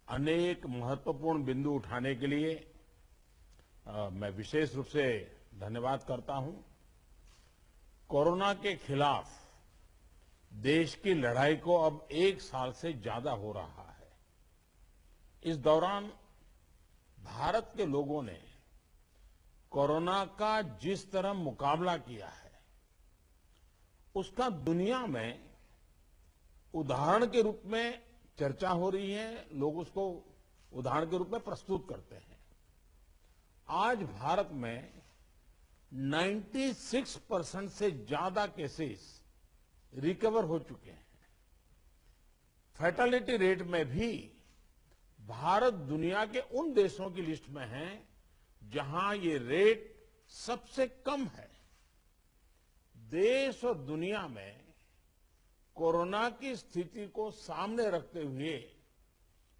अनेक महत्वपूर्ण बिंदु उठाने के लिए मैं विशेष रूप से धन्यवाद करता हूं। कोरोना के खिलाफ देश की लड़ाई को अब 1 साल से ज्यादा हो रहा है। इस दौरान भारत के लोगों ने कोरोना का जिस तरह मुकाबला किया है, उसका दुनिया में उदाहरण के रूप में चर्चा हो रही है। लोग उसको उदाहरण के रूप में प्रस्तुत करते हैं। आज भारत में 96% से ज्यादा केसेस रिकवर हो चुके हैं। फैटेलिटी रेट में भी भारत दुनिया के उन देशों की लिस्ट में है जहां ये रेट सबसे कम है। देश और दुनिया में कोरोना की स्थिति को सामने रखते हुए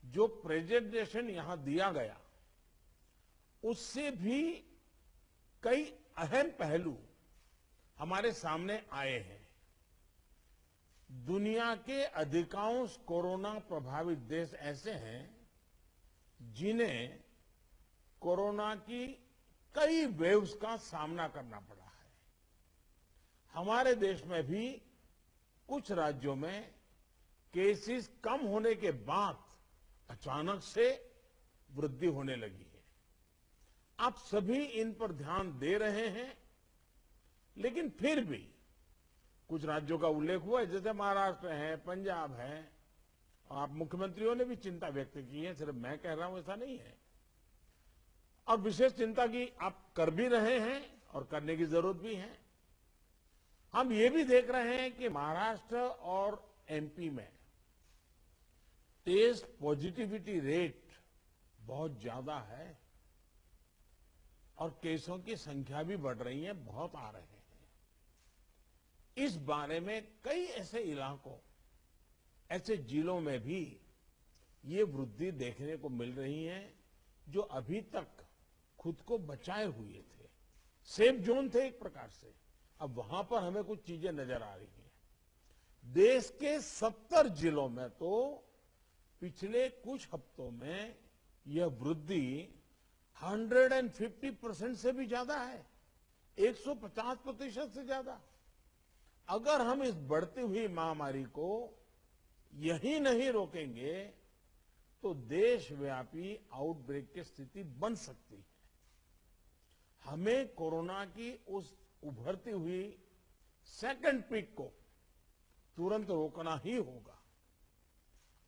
जो प्रेजेंटेशन यहां दिया गया, उससे भी कई अहम पहलू हमारे सामने आए हैं। दुनिया के अधिकांश कोरोना प्रभावित देश ऐसे हैं जिन्हें कोरोना की कई वेव्स का सामना करना पड़ा है। हमारे देश में भी कुछ राज्यों में केसेस कम होने के बाद अचानक से वृद्धि होने लगी है। आप सभी इन पर ध्यान दे रहे हैं, लेकिन फिर भी कुछ राज्यों का उल्लेख हुआ है, जैसे महाराष्ट्र है, पंजाब है, और आप मुख्यमंत्रियों ने भी चिंता व्यक्त की है। सिर्फ मैं कह रहा हूं ऐसा नहीं है। और विशेष चिंता की आप कर भी रहे हैं और करने की जरूरत भी है। हम ये भी देख रहे हैं कि महाराष्ट्र और एमपी में टेस्ट पॉजिटिविटी रेट बहुत ज्यादा है और केसों की संख्या भी बढ़ रही है, बहुत आ रहे हैं। इस बारे में कई ऐसे इलाकों, ऐसे जिलों में भी ये वृद्धि देखने को मिल रही है जो अभी तक खुद को बचाए हुए थे, सेफ जोन थे एक प्रकार से। अब वहां पर हमें कुछ चीजें नजर आ रही हैं। देश के 70 जिलों में तो पिछले कुछ हफ्तों में यह वृद्धि 150% से भी ज्यादा है, 150% से ज्यादा। अगर हम इस बढ़ती हुई महामारी को यही नहीं रोकेंगे तो देशव्यापी आउटब्रेक की स्थिति बन सकती है। हमें कोरोना की उस उभरती हुई सेकंड पीक को तुरंत रोकना ही होगा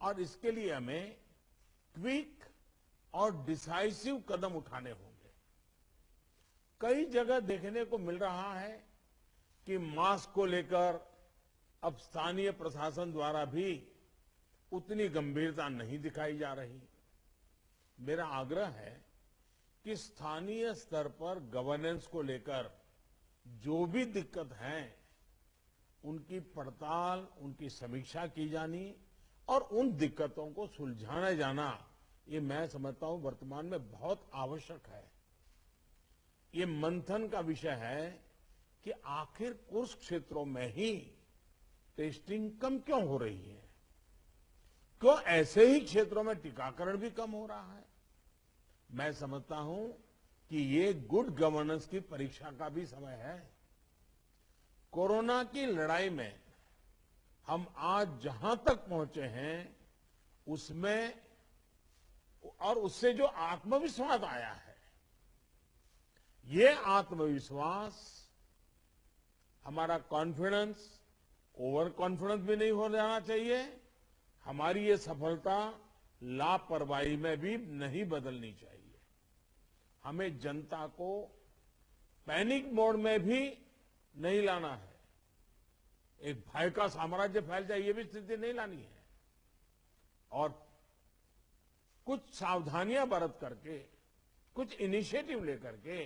और इसके लिए हमें क्विक और डिसाइसिव कदम उठाने होंगे। कई जगह देखने को मिल रहा है कि मास्क को लेकर अब स्थानीय प्रशासन द्वारा भी उतनी गंभीरता नहीं दिखाई जा रही। मेरा आग्रह है कि स्थानीय स्तर पर गवर्नेंस को लेकर जो भी दिक्कत है, उनकी पड़ताल, उनकी समीक्षा की जानी और उन दिक्कतों को सुलझाया जाना, ये मैं समझता हूं वर्तमान में बहुत आवश्यक है। ये मंथन का विषय है कि आखिर कुछ क्षेत्रों में ही टेस्टिंग कम क्यों हो रही है, क्यों ऐसे ही क्षेत्रों में टीकाकरण भी कम हो रहा है। मैं समझता हूं कि ये गुड गवर्नेंस की परीक्षा का भी समय है। कोरोना की लड़ाई में हम आज जहां तक पहुंचे हैं, उसमें और उससे जो आत्मविश्वास आया है, ये आत्मविश्वास, हमारा कॉन्फिडेंस ओवर कॉन्फिडेंस भी नहीं हो जाना चाहिए। हमारी ये सफलता लापरवाही में भी नहीं बदलनी चाहिए। हमें जनता को पैनिक मोड में भी नहीं लाना है। एक भय का साम्राज्य फैल जाए, ये भी स्थिति नहीं लानी है। और कुछ सावधानियां बरत करके, कुछ इनिशिएटिव लेकर के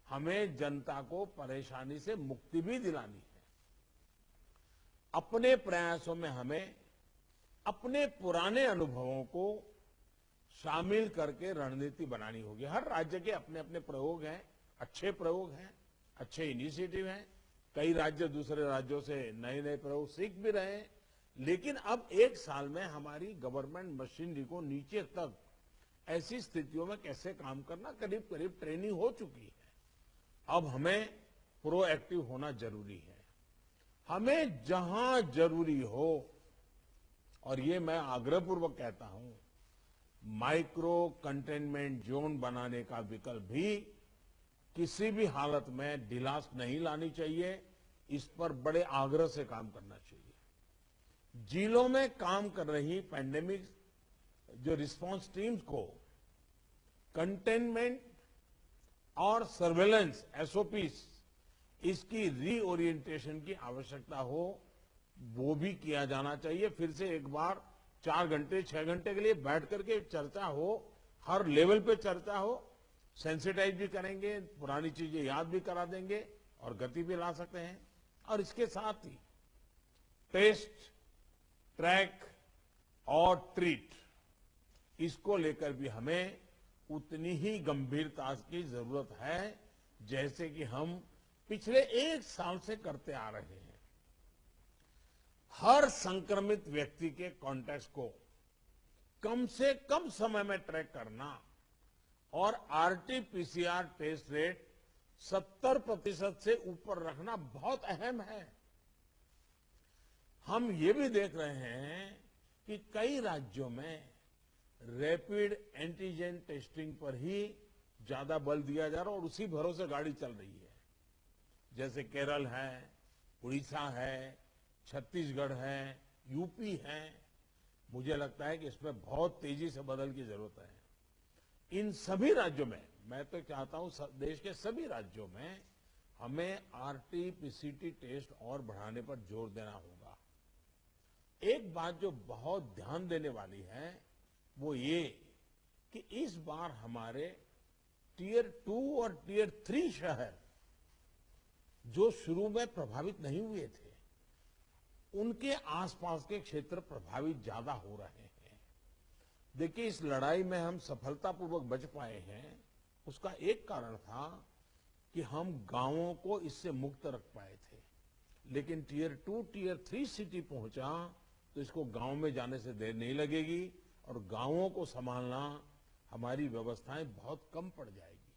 हमें जनता को परेशानी से मुक्ति भी दिलानी है। अपने प्रयासों में हमें अपने पुराने अनुभवों को शामिल करके रणनीति बनानी होगी। हर राज्य के अपने अपने प्रयोग हैं, अच्छे प्रयोग हैं, अच्छे इनिशिएटिव हैं। कई राज्य दूसरे राज्यों से नए नए प्रयोग सीख भी रहे हैं। लेकिन अब एक साल में हमारी गवर्नमेंट मशीनरी को नीचे तक ऐसी स्थितियों में कैसे काम करना करीब करीब ट्रेनिंग हो चुकी है। अब हमें प्रोएक्टिव होना जरूरी है। हमें जहां जरूरी हो, और ये मैं आग्रहपूर्वक कहता हूं, माइक्रो कंटेनमेंट जोन बनाने का विकल्प भी किसी भी हालत में ढिलास नहीं लानी चाहिए। इस पर बड़े आग्रह से काम करना चाहिए। जिलों में काम कर रही पैंडेमिक जो रिस्पांस टीम्स को कंटेनमेंट और सर्वेलेंस एसओपीस इसकी रीओरिएंटेशन की आवश्यकता हो, वो भी किया जाना चाहिए। फिर से एक बार 4 घंटे 6 घंटे के लिए बैठ करके चर्चा हो, हर लेवल पे चर्चा हो, सेंसिटाइज भी करेंगे, पुरानी चीजें याद भी करा देंगे और गति भी ला सकते हैं। और इसके साथ ही टेस्ट, ट्रैक और ट्रीट, इसको लेकर भी हमें उतनी ही गंभीरता की जरूरत है जैसे कि हम पिछले 1 साल से करते आ रहे हैं। हर संक्रमित व्यक्ति के कॉन्टैक्ट को कम से कम समय में ट्रैक करना और आरटी-पीसीआर टेस्ट रेट 70% से ऊपर रखना बहुत अहम है। हम ये भी देख रहे हैं कि कई राज्यों में रैपिड एंटीजन टेस्टिंग पर ही ज्यादा बल दिया जा रहा है और उसी भरोसे गाड़ी चल रही है। जैसे केरल है, उड़ीसा है, छत्तीसगढ़ है, यूपी है। मुझे लगता है कि इसमें बहुत तेजी से बदल की जरूरत है। इन सभी राज्यों में, मैं तो चाहता हूं देश के सभी राज्यों में हमें आरटी-पीसीटी टेस्ट और बढ़ाने पर जोर देना होगा। एक बात जो बहुत ध्यान देने वाली है वो ये कि इस बार हमारे टियर 2 और टियर 3 शहर जो शुरू में प्रभावित नहीं हुए थे, उनके आसपास के क्षेत्र प्रभावित ज्यादा हो रहे हैं। देखिए, इस लड़ाई में हम सफलतापूर्वक बच पाए हैं, उसका एक कारण था कि हम गांवों को इससे मुक्त रख पाए थे। लेकिन टियर 2, टियर 3 सिटी पहुंचा तो इसको गांव में जाने से देर नहीं लगेगी और गांवों को संभालना हमारी व्यवस्थाएं बहुत कम पड़ जाएगी।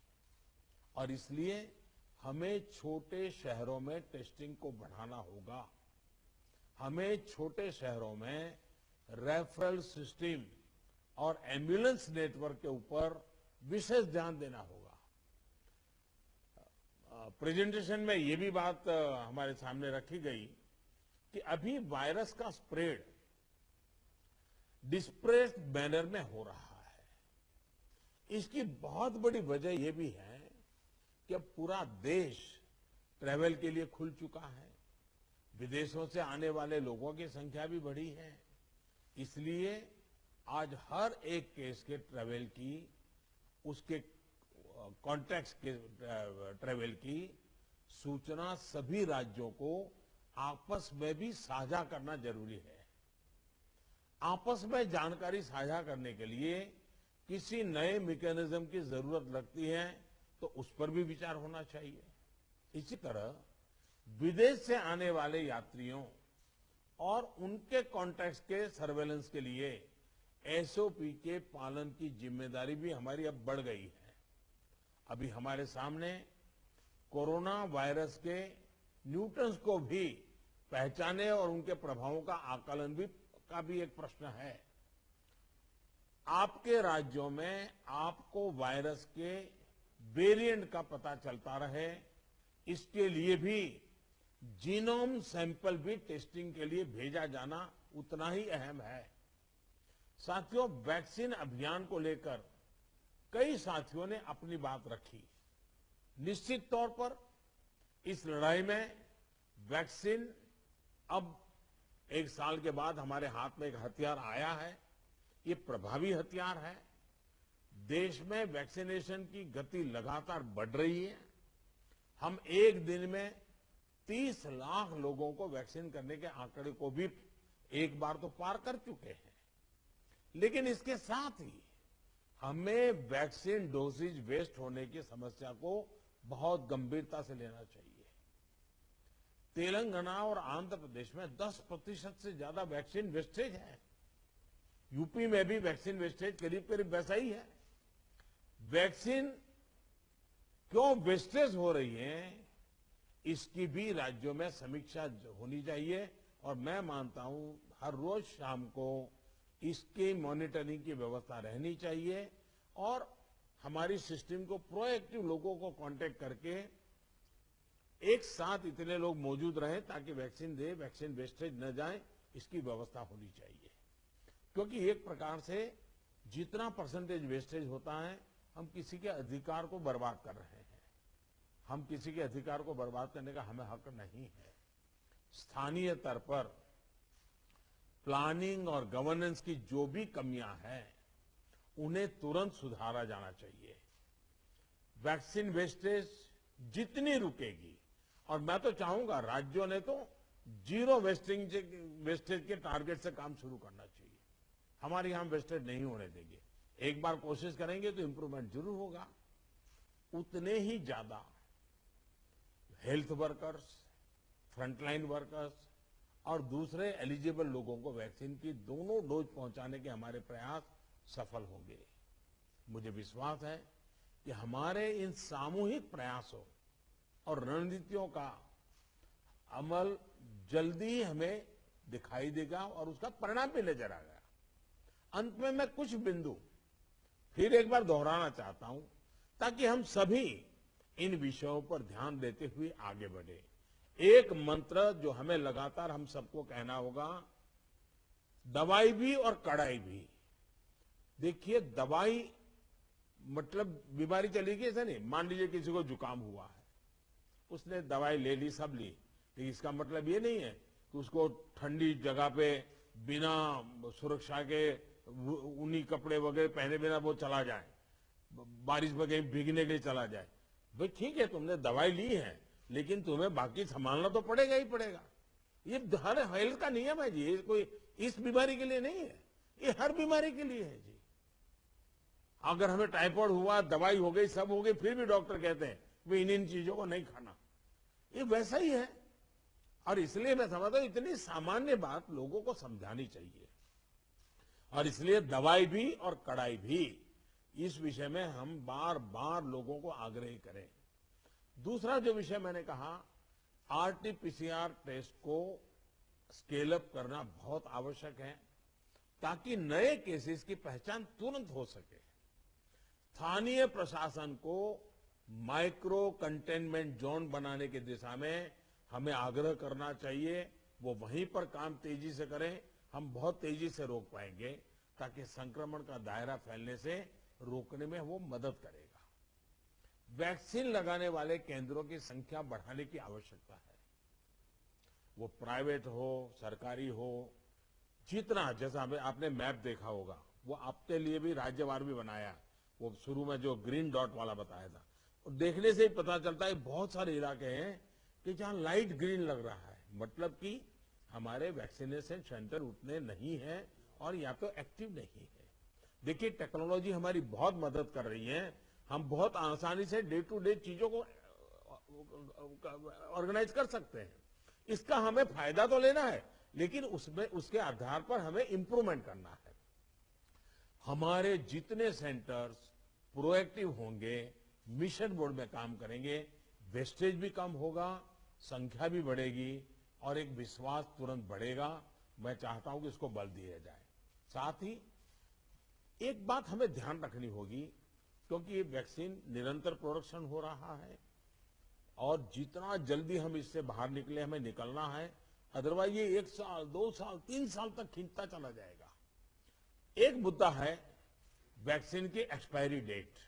और इसलिए हमें छोटे शहरों में टेस्टिंग को बढ़ाना होगा। हमें छोटे शहरों में रेफरल सिस्टम और एम्बुलेंस नेटवर्क के ऊपर विशेष ध्यान देना होगा। प्रेजेंटेशन में ये भी बात हमारे सामने रखी गई कि अभी वायरस का स्प्रेड डिस्प्रेस्ड मैनर में हो रहा है। इसकी बहुत बड़ी वजह यह भी है कि अब पूरा देश ट्रैवल के लिए खुल चुका है। विदेशों से आने वाले लोगों की संख्या भी बढ़ी है। इसलिए आज हर एक केस के ट्रैवल की, उसके कॉन्टैक्ट्स के ट्रैवल की सूचना सभी राज्यों को आपस में भी साझा करना जरूरी है। आपस में जानकारी साझा करने के लिए किसी नए मैकेनिज्म की जरूरत लगती है तो उस पर भी विचार होना चाहिए। इसी तरह विदेश से आने वाले यात्रियों और उनके कॉन्टैक्ट्स के सर्वेलेंस के लिए एसओपी के पालन की जिम्मेदारी भी हमारी अब बढ़ गई है। अभी हमारे सामने कोरोना वायरस के न्यूटन्स को भी पहचाने और उनके प्रभावों का आकलन का भी एक प्रश्न है। आपके राज्यों में आपको वायरस के वेरिएंट का पता चलता रहे, इसके लिए भी जीनोम सैंपल भी टेस्टिंग के लिए भेजा जाना उतना ही अहम है। साथियों, वैक्सीन अभियान को लेकर कई साथियों ने अपनी बात रखी। निश्चित तौर पर इस लड़ाई में वैक्सीन अब 1 साल के बाद हमारे हाथ में एक हथियार आया है। ये प्रभावी हथियार है। देश में वैक्सीनेशन की गति लगातार बढ़ रही है। हम एक दिन में 30 लाख लोगों को वैक्सीन करने के आंकड़े को भी एक बार तो पार कर चुके हैं। लेकिन इसके साथ ही हमें वैक्सीन डोसेज वेस्ट होने की समस्या को बहुत गंभीरता से लेना चाहिए। तेलंगाना और आंध्र प्रदेश में 10% से ज्यादा वैक्सीन वेस्टेज है। यूपी में भी वैक्सीन वेस्टेज करीब करीब वैसा ही है। वैक्सीन क्यों वेस्टेज हो रही है, इसकी भी राज्यों में समीक्षा होनी चाहिए और मैं मानता हूं हर रोज शाम को इसकी मॉनिटरिंग की व्यवस्था रहनी चाहिए और हमारी सिस्टम को प्रोएक्टिव लोगों को कांटेक्ट करके एक साथ इतने लोग मौजूद रहें ताकि वैक्सीन दे, वैक्सीन वेस्टेज न जाए, इसकी व्यवस्था होनी चाहिए। क्योंकि एक प्रकार से जितना परसेंटेज वेस्टेज होता है, हम किसी के अधिकार को बर्बाद कर रहे हैं। हम किसी के अधिकार को बर्बाद करने का हमें हक नहीं है। स्थानीय स्तर पर प्लानिंग और गवर्नेंस की जो भी कमियां हैं, उन्हें तुरंत सुधारा जाना चाहिए। वैक्सीन वेस्टेज जितनी रुकेगी, और मैं तो चाहूंगा राज्यों ने तो जीरो वेस्टेज के टारगेट से काम शुरू करना चाहिए। हमारे यहां वेस्टेज नहीं होने देंगे। एक बार कोशिश करेंगे तो इंप्रूवमेंट जरूर होगा। उतने ही ज्यादा हेल्थ वर्कर्स, फ्रंटलाइन वर्कर्स और दूसरे एलिजिबल लोगों को वैक्सीन की दोनों डोज पहुंचाने के हमारे प्रयास सफल होंगे। मुझे विश्वास है कि हमारे इन सामूहिक प्रयासों और रणनीतियों का अमल जल्दी हमें दिखाई देगा और उसका परिणाम भी नजर आएगा। अंत में मैं कुछ बिंदु फिर एक बार दोहराना चाहता हूं ताकि हम सभी इन विषयों पर ध्यान देते हुए आगे बढ़े। एक मंत्र जो हमें लगातार हम सबको कहना होगा, दवाई भी और कड़ाई भी। देखिए, दवाई मतलब बीमारी चली गई ऐसा नहीं। मान लीजिए किसी को जुकाम हुआ है, उसने दवाई ले ली, सब ली, लेकिन इसका मतलब ये नहीं है कि उसको ठंडी जगह पे बिना सुरक्षा के ऊनी कपड़े वगैरह पहने बिना वो चला जाए, बारिश में कहीं भीगने के लिए चला जाए। भाई ठीक है, तुमने दवाई ली है, लेकिन तुम्हें बाकी संभालना तो पड़ेगा ही पड़ेगा। ये हर हेल्थ का नियम है जी। ये कोई इस बीमारी के लिए नहीं है, ये हर बीमारी के लिए है जी। अगर हमें टाइफाइड हुआ, दवाई हो गई, सब हो गई, फिर भी डॉक्टर कहते हैं वे इन चीजों को नहीं खाना, ये वैसा ही है। और इसलिए मैं समझता हूं इतनी सामान्य बात लोगों को समझानी चाहिए। और इसलिए दवाई भी और कड़ाई भी, इस विषय में हम बार बार लोगों को आग्रह करें। दूसरा जो विषय मैंने कहा, आरटीपीसीआर टेस्ट को स्केल अप करना बहुत आवश्यक है ताकि नए केसेस की पहचान तुरंत हो सके। स्थानीय प्रशासन को माइक्रो कंटेनमेंट जोन बनाने की दिशा में हमें आग्रह करना चाहिए। वो वहीं पर काम तेजी से करें, हम बहुत तेजी से रोक पाएंगे ताकि संक्रमण का दायरा फैलने से रोकने में वो मदद करेगा। वैक्सीन लगाने वाले केंद्रों की संख्या बढ़ाने की आवश्यकता है। वो प्राइवेट हो, सरकारी हो, जितना, जैसा आपने मैप देखा होगा, वो आपके लिए भी राज्यवार भी बनाया। वो शुरू में जो ग्रीन डॉट वाला बताया था, देखने से ही पता चलता है बहुत सारे इलाके हैं कि जहां लाइट ग्रीन लग रहा है, मतलब कि हमारे वैक्सीनेशन सेंटर उतने नहीं है और या तो एक्टिव नहीं है। देखिए, टेक्नोलॉजी हमारी बहुत मदद कर रही है। हम बहुत आसानी से डे टू डे चीजों को ऑर्गेनाइज कर सकते हैं। इसका हमें फायदा तो लेना है, लेकिन उसमें उसके आधार पर हमें इंप्रूवमेंट करना है। हमारे जितने सेंटर्स प्रोएक्टिव होंगे, मिशन मोड में काम करेंगे, वेस्टेज भी कम होगा, संख्या भी बढ़ेगी और एक विश्वास तुरंत बढ़ेगा। मैं चाहता हूं कि इसको बल दिया जाए। साथ ही एक बात हमें ध्यान रखनी होगी, क्योंकि ये वैक्सीन निरंतर प्रोडक्शन हो रहा है और जितना जल्दी हम इससे बाहर निकले, हमें निकलना है। अदरवाइज ये 1 साल, 2 साल, 3 साल तक खींचता चला जाएगा। एक मुद्दा है वैक्सीन की एक्सपायरी डेट।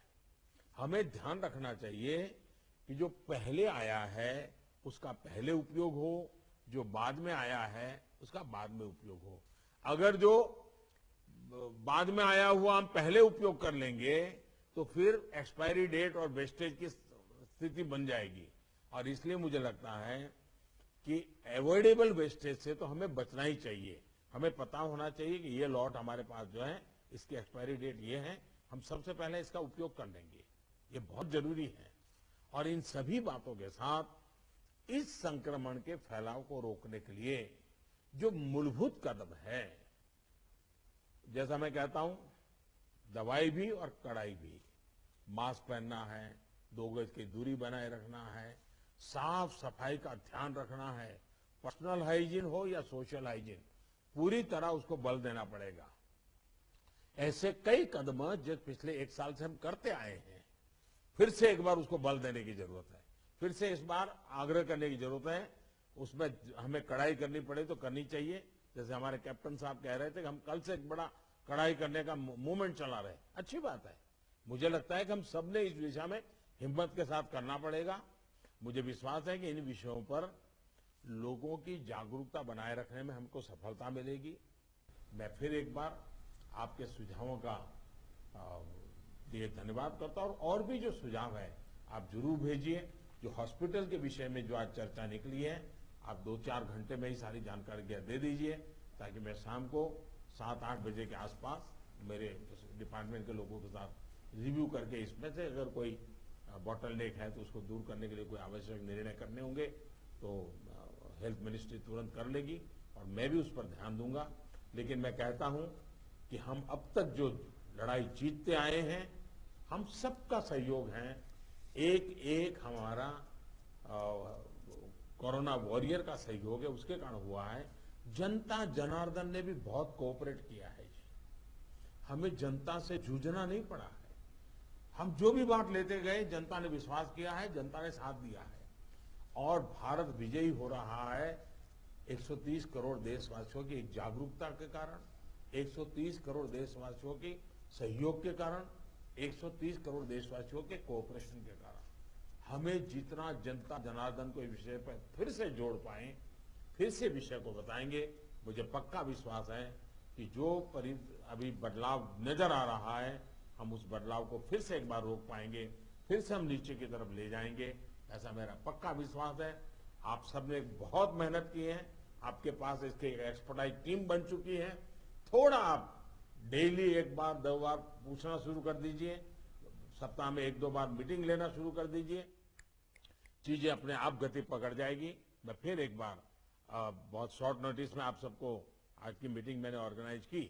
हमें ध्यान रखना चाहिए कि जो पहले आया है उसका पहले उपयोग हो, जो बाद में आया है उसका बाद में उपयोग हो। अगर जो बाद में आया हुआ हम पहले उपयोग कर लेंगे तो फिर एक्सपायरी डेट और वेस्टेज की स्थिति बन जाएगी। और इसलिए मुझे लगता है कि अवॉइडेबल वेस्टेज से तो हमें बचना ही चाहिए। हमें पता होना चाहिए कि ये लॉट हमारे पास जो है इसकी एक्सपायरी डेट ये है, हम सबसे पहले इसका उपयोग कर लेंगे। ये बहुत जरूरी है। और इन सभी बातों के साथ इस संक्रमण के फैलाव को रोकने के लिए जो मूलभूत कदम है, जैसा मैं कहता हूं, दवाई भी और कड़ाई भी। मास्क पहनना है, 2 गज की दूरी बनाए रखना है, साफ सफाई का ध्यान रखना है, पर्सनल हाइजीन हो या सोशल हाइजीन, पूरी तरह उसको बल देना पड़ेगा। ऐसे कई कदम जो पिछले 1 साल से हम करते आए हैं, फिर से एक बार उसको बल देने की जरूरत है, फिर से इस बार आग्रह करने की जरूरत है। उसमें हमें कड़ाई करनी पड़े तो करनी चाहिए। जैसे हमारे कैप्टन साहब कह रहे थे कि हम कल से एक बड़ा कड़ाई करने का मूवमेंट चला रहे हैं, अच्छी बात है। मुझे लगता है कि हम सबने इस दिशा में हिम्मत के साथ करना पड़ेगा। मुझे विश्वास है कि इन विषयों पर लोगों की जागरूकता बनाए रखने में हमको सफलता मिलेगी। मैं फिर एक बार आपके सुझावों का लिए धन्यवाद करता हूं, और भी जो सुझाव है आप जरूर भेजिए। जो हॉस्पिटल के विषय में जो आज चर्चा निकली है, आप 2-4 घंटे में ही सारी जानकारी दे दीजिए, ताकि मैं शाम को 7-8 बजे के आसपास मेरे डिपार्टमेंट के लोगों के साथ रिव्यू करके इसमें से अगर कोई बॉटल नेक है तो उसको दूर करने के लिए कोई आवश्यक निर्णय करने होंगे तो हेल्थ मिनिस्ट्री तुरंत कर लेगी, और मैं भी उस पर ध्यान दूंगा। लेकिन मैं कहता हूं कि हम अब तक जो लड़ाई जीतते आए हैं, हम सबका सहयोग है, एक हमारा कोरोना वॉरियर का सहयोग है, उसके कारण हुआ है। जनता जनार्दन ने भी बहुत कोऑपरेट किया है जी। हमें जनता से जूझना नहीं पड़ा है। हम जो भी बात लेते गए, जनता ने विश्वास किया है, जनता ने साथ दिया है, और भारत विजयी हो रहा है 130 करोड़ देशवासियों की एक जागरूकता के कारण, 130 करोड़ देशवासियों के सहयोग के कारण, 130 करोड़ देशवासियों के कोऑपरेशन के कारण। हमें जितना जनता जनार्दन को इस विषय पर फिर से जोड़ पाए, फिर से विषय को बताएंगे, मुझे पक्का विश्वास है कि जो अभी बदलाव नजर आ रहा है, हम उस बदलाव को फिर से एक बार रोक पाएंगे, फिर से हम नीचे की तरफ ले जाएंगे, ऐसा मेरा पक्का विश्वास है। आप सबने बहुत मेहनत की है, आपके पास इसकी एक्सपर्टाइज टीम बन चुकी है। थोड़ा आप डेली 1 बार 2 बार पूछना शुरू कर दीजिए, सप्ताह में 1-2 बार मीटिंग लेना शुरू कर दीजिए, चीजें अपने आप गति पकड़ जाएगी। मैं फिर एक बार बहुत शॉर्ट नोटिस में आप सबको, आज की मीटिंग मैंने ऑर्गेनाइज की,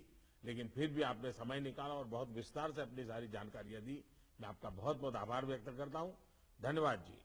लेकिन फिर भी आपने समय निकाला और बहुत विस्तार से अपनी सारी जानकारियां दी। मैं आपका बहुत बहुत आभार व्यक्त करता हूं। धन्यवाद जी।